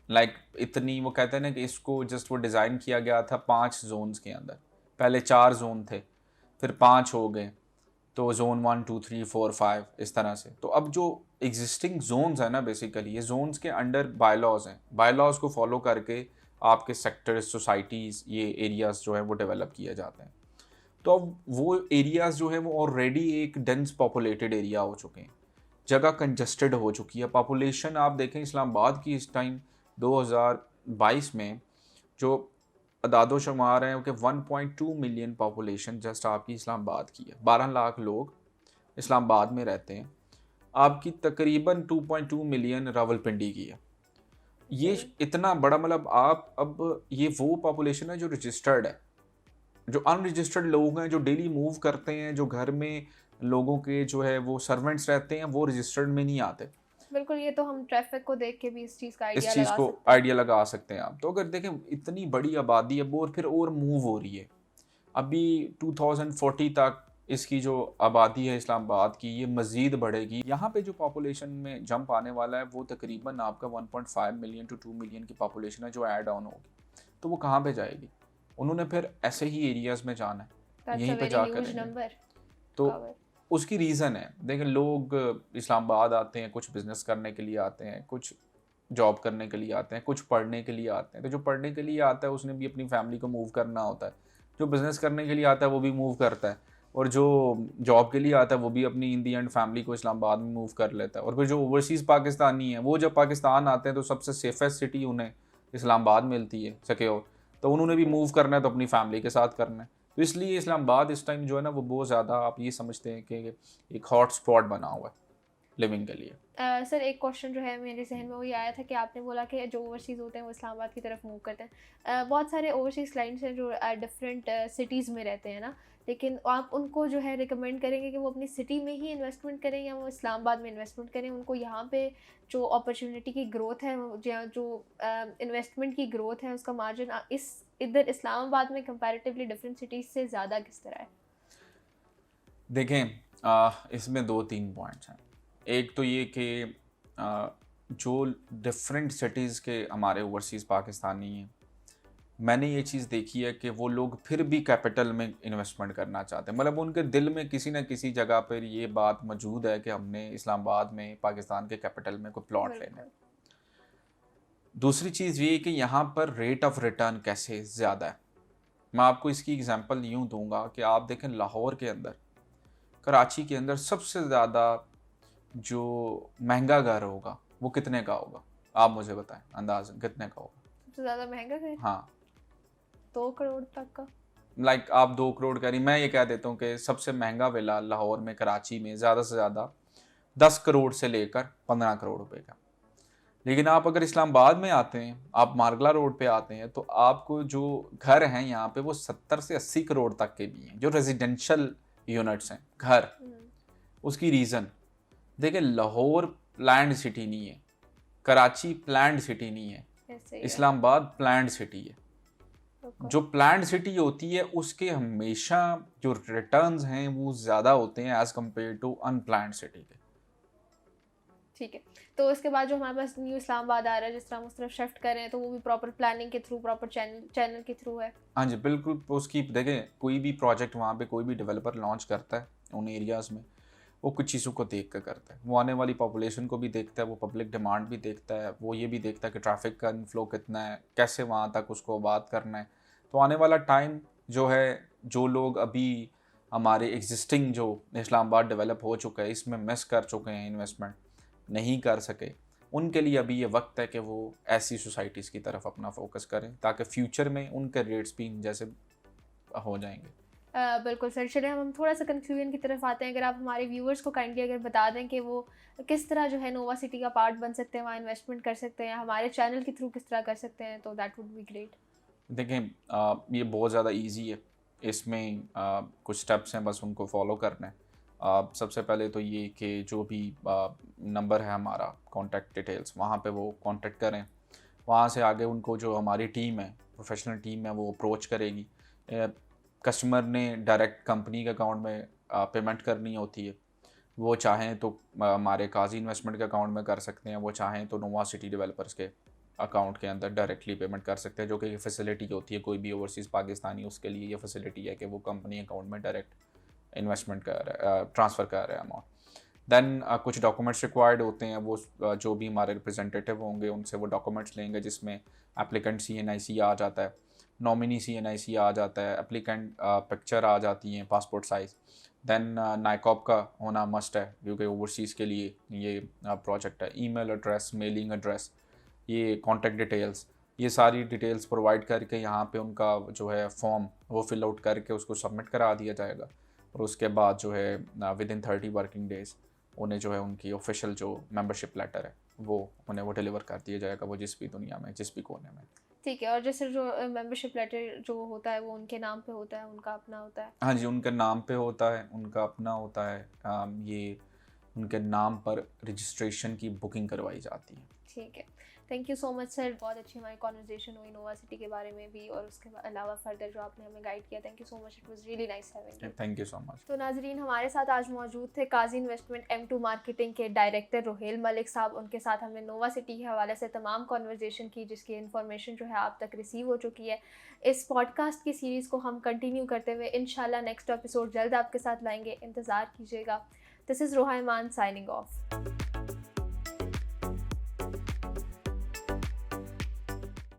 Speaker 2: लाइक इतनी, वो कहते हैं ना कि इसको जस्ट वो डिज़ाइन किया गया था 5 जोन्स के अंदर। पहले 4 जोन थे, फिर 5 हो गए, तो जोन 1, 2, 3, 4, 5 इस तरह से। तो अब जो एग्जिस्टिंग जोन्स है ना, बेसिकली ये जोन्स के अंडर बायलॉज हैं। बायलॉज को फॉलो करके आपके सेक्टर्स, सोसाइटीज़, ये एरियाज़ जो है वो डेवलप किए जाते हैं। तो अब वो एरियाज़ जो है वो ऑलरेडी एक डेंस पॉपुलेटेड एरिया हो चुके हैं, जगह कंजस्टेड हो चुकी है। पॉपुलेशन आप देखें इस्लामाबाद की इस टाइम 2022 में जो अदादो शुमार हैं कि 1.2 मिलियन पॉपुलेशन जस्ट आपकी इस्लामाबाद की है। 12 लाख लोग इस्लामाबाद में रहते हैं। आपकी तकरीबन 2.2 मिलियन रावलपिंडी की है। ये इतना बड़ा, मतलब आप अब ये वो पॉपुलेशन है जो रजिस्टर्ड है। जो अनरजिस्टर्ड लोग हैं, जो डेली मूव करते हैं, जो घर में लोगों के जो है वो सर्वेंट्स रहते हैं, वो रजिस्टर्ड में नहीं आते।
Speaker 1: बिल्कुल, ये तो हम ट्रैफिक को देख के भी इस चीज़ का
Speaker 2: इस
Speaker 1: आइडिया
Speaker 2: चीज़
Speaker 1: लगा
Speaker 2: को
Speaker 1: सकते हैं।
Speaker 2: आइडिया लगा सकते हैं आप। तो अगर देखें इतनी बड़ी आबादी है और फिर और मूव हो रही है। अभी 2040 तक इसकी जो आबादी है इस्लामाबाद की, ये मज़ीद बढ़ेगी। यहाँ पे जो पॉपुलेशन में जंप आने वाला है वो तकरीबन आपका 1.5 मिलियन टू 2 मिलियन की पॉपुलेशन है जो ऐड ऑन होगी। तो वो कहाँ पे जाएगी? उन्होंने फिर ऐसे ही एरियाज़ में जाना है, यहीं पे जा करेंगे। तो उसकी रीज़न है, देखें लोग इस्लामाबाद आते हैं, कुछ बिज़नेस करने के लिए आते हैं, कुछ जॉब करने के लिए आते हैं, कुछ पढ़ने के लिए आते हैं। तो जो पढ़ने के लिए आता है उसने भी अपनी फैमिली को मूव करना होता है। जो बिज़नेस करने के लिए आता है वो भी मूव करता है, और जो जॉब के लिए आता है वो भी अपनी इन दी एंड फैमिली को इस्लामाबाद में मूव कर लेता है। और फिर जो ओवरसीज़ पाकिस्तानी है वो जब पाकिस्तान आते हैं तो सबसे सेफेस्ट सिटी उन्हें इस्लामाबाद मिलती है, सिक्योर। तो उन्होंने भी मूव करना है तो अपनी फैमिली के साथ करना है। तो इसलिए इस्लामाबाद इस टाइम जो है ना वो बहुत ज़्यादा, आप ये समझते हैं कि एक हॉट स्पॉट बना हुआ है लिविंग के लिए।
Speaker 1: सर एक क्वेश्चन जो है मेरे जहन में वही आया था कि आपने बोला कि जो ओवरसीज़ होते हैं वो इस्लामाबाद की तरफ मूव करते हैं। बहुत सारे ओवरसीज़ क्लाइंट्स हैं जो डिफरेंट सिटीज़ में रहते हैं ना, लेकिन आप उनको जो है रिकमेंड करेंगे कि वो अपनी सिटी में ही इन्वेस्टमेंट करें या वो इस्लामाबाद में इन्वेस्टमेंट करें? उनको यहाँ पे जो अपॉर्चुनिटी की ग्रोथ है, जो इन्वेस्टमेंट की ग्रोथ है, उसका मार्जिन इधर इस्लामाबाद में कंपैरेटिवली डिफरेंट सिटीज़ से ज़्यादा किस तरह है?
Speaker 2: देखें, इसमें 2-3 पॉइंट्स हैं। एक तो ये कि जो डिफरेंट सिटीज़ के हमारे ओवरसीज़ पाकिस्तानी हैं, मैंने ये चीज़ देखी है कि वो लोग फिर भी कैपिटल में इन्वेस्टमेंट करना चाहते हैं। मतलब उनके दिल में किसी न किसी जगह पर ये बात मौजूद है कि हमने इस्लामाबाद में, पाकिस्तान के कैपिटल में कोई प्लॉट लेना है। दूसरी चीज़ ये कि यहाँ पर रेट ऑफ रिटर्न कैसे ज़्यादा है। मैं आपको इसकी एग्जांपल यूँ दूंगा कि आप देखें लाहौर के अंदर, कराची के अंदर सबसे ज़्यादा जो महंगा घर होगा वो कितने का होगा? आप मुझे बताएं अंदाज़न कितने का होगा?
Speaker 1: सबसे ज़्यादा महंगा घर
Speaker 2: हाँ
Speaker 1: 2 करोड़ तक का।
Speaker 2: लाइक आप 2 करोड़ कह रही, मैं ये कह देता हूँ कि सबसे महंगा विला लाहौर में, कराची में ज़्यादा से ज़्यादा 10 करोड़ से लेकर 15 करोड़ रुपए का। लेकिन आप अगर इस्लामाबाद में आते हैं, आप मारगला रोड पे आते हैं, तो आपको जो घर हैं यहाँ पे वो 70 से 80 करोड़ तक के भी हैं, जो रेजिडेंशियल यूनिट्स हैं घर। उसकी रीज़न देखिए, लाहौर प्लान्ड सिटी नहीं है, कराची प्लान्ड सिटी नहीं है,
Speaker 1: ऐसे ही है।
Speaker 2: इस्लामाबाद प्लान्ड सिटी है।
Speaker 1: बिल्कुल।
Speaker 2: जो प्लान्ड सिटी होती है उसके हमेशा जो रिटर्न्स हैं वो ज़्यादा होते हैं as compare to unplanned city के।
Speaker 1: ठीक है, तो उसके बाद जो हमारे पास न्यू इस्लामाबाद आ रहा है, जिस तरह हम उस तरफ शिफ्ट कर रहे हैं, तो वो भी प्रॉपर प्लानिंग के थ्रू, प्रॉपर चैनल के थ्रू है।
Speaker 2: हाँ जी बिल्कुल, उसकी देखें कोई भी प्रोजेक्ट वहाँ पे कोई भी डेवलपर लॉन्च करता है उन एरियाज़ में, वो कुछ चीज़ों को देख कर करता है। वो आने वाली पॉपुलेशन को भी देखता है, वो पब्लिक डिमांड भी देखता है, वो ये भी देखता है कि ट्रैफिक का इनफ्लो कितना है, कैसे वहाँ तक उसको आबाद करना है। तो आने वाला टाइम जो है, जो लोग अभी हमारे एग्जिस्टिंग जो इस्लामाबाद डेवलप हो चुका है इसमें मिस कर चुके हैं, इन्वेस्टमेंट नहीं कर सके, उनके लिए अभी ये वक्त है कि वो ऐसी सोसाइटीज़ की तरफ अपना फोकस करें ताकि फ्यूचर में उनके रेट्स भी जैसे हो जाएंगे।
Speaker 1: बिल्कुल सर, चलिए हम थोड़ा सा कंक्लूजन की तरफ आते हैं। अगर आप हमारे व्यूअर्स को काइंडली अगर बता दें कि वो किस तरह जो है नोवा सिटी का पार्ट बन सकते हैं, वहाँ इन्वेस्टमेंट कर सकते हैं, हमारे चैनल के थ्रू किस तरह कर सकते हैं, तो दैट वुड बी ग्रेट।
Speaker 2: देखें ये बहुत ज़्यादा इजी है, इसमें कुछ स्टेप्स हैं, बस उनको फॉलो करना है। सबसे पहले तो ये कि जो भी नंबर है हमारा कॉन्टैक्ट डिटेल्स, वहाँ पे वो कॉन्टैक्ट करें। वहाँ से आगे उनको जो हमारी टीम है, प्रोफेशनल टीम है, वो अप्रोच करेगी। कस्टमर ने डायरेक्ट कंपनी के अकाउंट में पेमेंट करनी होती है, वो चाहें तो हमारे काजी इन्वेस्टमेंट के अकाउंट में कर सकते हैं, वो चाहें तो नोवा सिटी डेवलपर्स के अकाउंट के अंदर डायरेक्टली पेमेंट कर सकते हैं, जो कि फैसिलिटी होती है कोई भी ओवरसीज़ पाकिस्तानी, उसके लिए ये फैसिलिटी है कि वो कंपनी अकाउंट में डायरेक्ट इन्वेस्टमेंट कर रहा है, ट्रांसफ़र कर रहा है अमाउंट। देन कुछ डॉक्यूमेंट्स रिक्वायर्ड होते हैं, वो जो भी हमारे रिप्रेजेंटेटिव होंगे उनसे वो डॉक्यूमेंट्स लेंगे, जिसमें एप्लीकेंट CNIC आ जाता है, नॉमिनी CNIC आ जाता है, एप्लीकेंट पिक्चर आ जाती हैं पासपोर्ट साइज़। देन नाइकॉप का होना मस्ट है क्योंकि ओवरसीज़ के लिए ये प्रोजेक्ट है। ईमेल एड्रेस, मेलिंग एड्रेस, ये कॉन्टैक्ट डिटेल्स, ये सारी डिटेल्स प्रोवाइड करके यहाँ पे उनका जो है फॉर्म वो फिल आउट करके उसको सबमिट करा दिया जाएगा। और उसके बाद जो है विद इन 30 वर्किंग डेज़ उन्हें जो है उनकी ऑफिशियल जो मेंबरशिप लेटर है वो उन्हें वो डिलीवर कर दिया जाएगा, वो जिस भी दुनिया में, जिस भी कोने में।
Speaker 1: ठीक है, और जैसे जो मेंबरशिप लेटर जो होता है वो उनके नाम पे होता है, उनका अपना होता है?
Speaker 2: हाँ जी, उनके नाम पे होता है, उनका अपना होता है। ये उनके नाम पर रजिस्ट्रेशन की बुकिंग करवाई जाती है।
Speaker 1: ठीक है, thank you so much sir, बहुत अच्छी हमारी कॉन्वर्जेशन हुई नोवा सिटी के बारे में भी, और उसके अलावा फर्दर जो आपने हमें गाइड किया। Thank you so much, it was really nice having you.
Speaker 2: Thank you so much.
Speaker 1: तो नाजरीन, हमारे साथ आज मौजूद थे काजी इन्वेस्टमेंट M2 मार्केटिंग के डायरेक्टर रोहेल मलिक साहब। उनके साथ हमने नोवा सिटी के हवाले से तमाम कॉन्वर्जेशन की, जिसकी इन्फॉर्मेशन जो है आप तक रिसीव हो चुकी है। इस पॉडकास्ट की सीरीज़ को हम कंटिन्यू करते हुए इंशाल्लाह नेक्स्ट एपिसोड जल्द आपके साथ लाएंगे, इंतज़ार कीजिएगा। This is Roha Iman signing of.